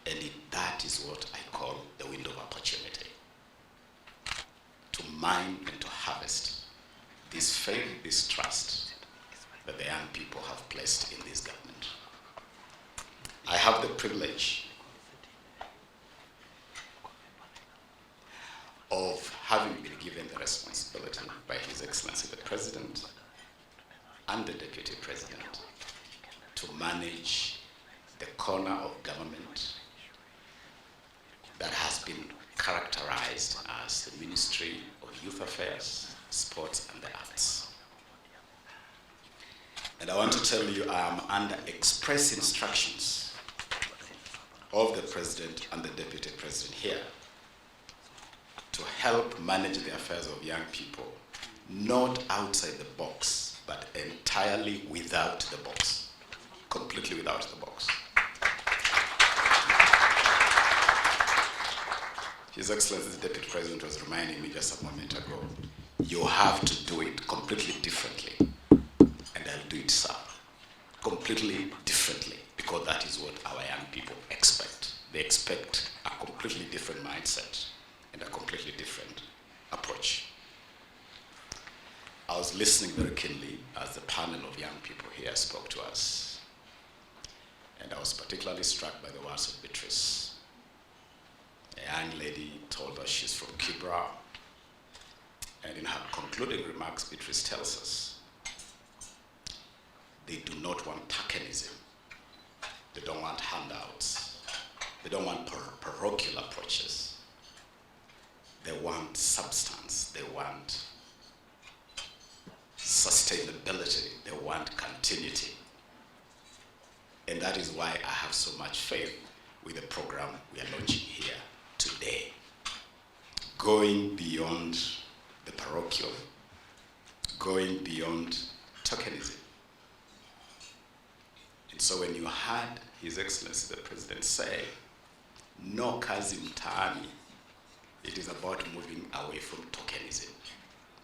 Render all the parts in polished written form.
And that is what I call the window of opportunity. To mine and to harvest this faith, this trust that the young people have placed in this government. I have the privilege of having been given the responsibility by His Excellency the President and the Deputy President to manage the corner of government that has been characterized as the Ministry of Youth Affairs, Sports and the Arts. And I want to tell you I am under express instructions of the President and the Deputy President here to help manage the affairs of young people, not outside the box, but entirely without the box, completely without the box. His Excellency the Deputy President was reminding me just a moment ago, you have to do it completely differently. And I'll do it, sir, completely differently, because that is what our young people expect. They expect a completely different mindset and a completely different approach. I was listening very keenly as the panel of young people here spoke to us. And I was particularly struck by the words of Beatrice. A young lady told us she's from Kibra. And in her concluding remarks, Beatrice tells us they do not want tokenism. They don't want handouts. They don't want parochial approaches. They want substance. They want sustainability. They want continuity. And that is why I have so much faith with the program we are launching here today. Going beyond the parochial, going beyond tokenism. And so when you heard His Excellency the President say, no kazi mtaani, it is about moving away from tokenism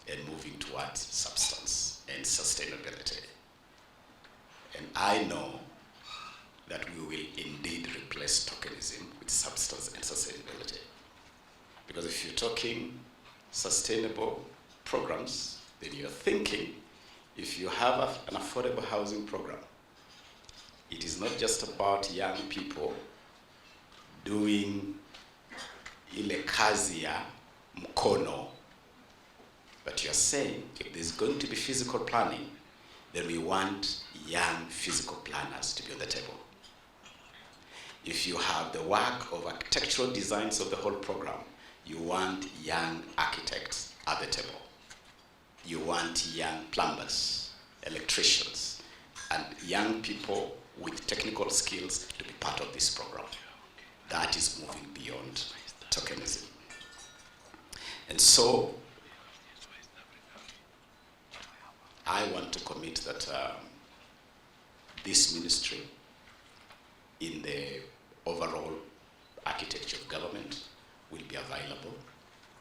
and moving towards substance and sustainability. And I know that we will indeed replace tokenism with substance and sustainability. Because if you're talking sustainable programs, then you're thinking, if you have an affordable housing program, it is not just about young people doing ile kazi ya mkono, but you're saying if there's going to be physical planning, then we want young physical planners to be on the table. If you have the work of architectural designs of the whole program, you want young architects at the table. You want young plumbers, electricians, and young people with technical skills to be part of this program. That is moving beyond tokenism. And so, I want to commit that this ministry, in the overall architecture of government, will be available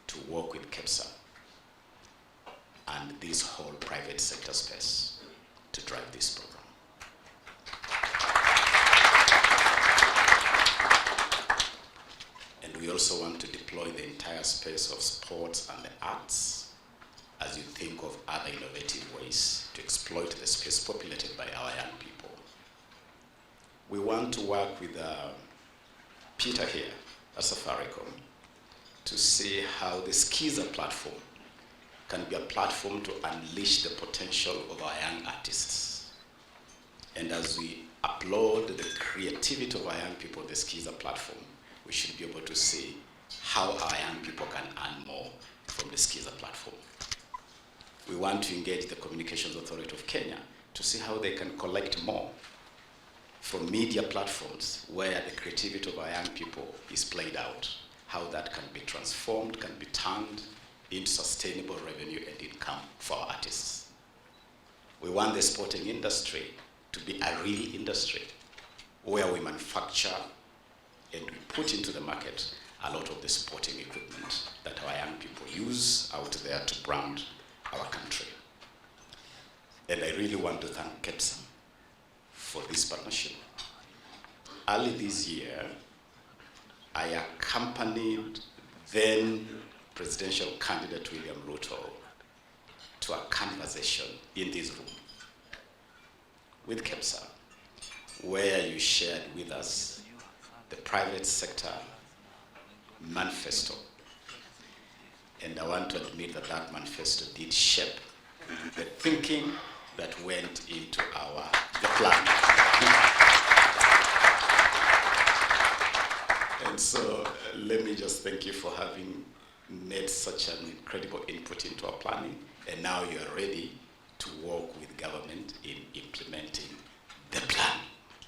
to work with KEPSA and this whole private sector space to drive this program. And we also want to deploy the entire space of sports and the arts as you think of other innovative ways to exploit the space populated by our young people. We want to work with Peter here at Safaricom to see how the Skiza platform can be a platform to unleash the potential of our young artists. And as we upload the creativity of our young people on the Skiza platform, we should be able to see how our young people can earn more from the Skiza platform. We want to engage the Communications Authority of Kenya to see how they can collect more from media platforms where the creativity of our young people is played out, how that can be transformed, can be turned into sustainable revenue and income for our artists. We want the sporting industry to be a real industry where we manufacture and we put into the market a lot of the sporting equipment that our young people use out there to brand our country. And I really want to thank KEPSA for this partnership. Early this year, I accompanied then presidential candidate William Ruto to a conversation in this room with KEPSA, where you shared with us the private sector manifesto. And I want to admit that that manifesto did shape the thinking that went into the plan. And so let me just thank you for having made such an incredible input into our planning. And now you are ready to work with government in implementing the plan.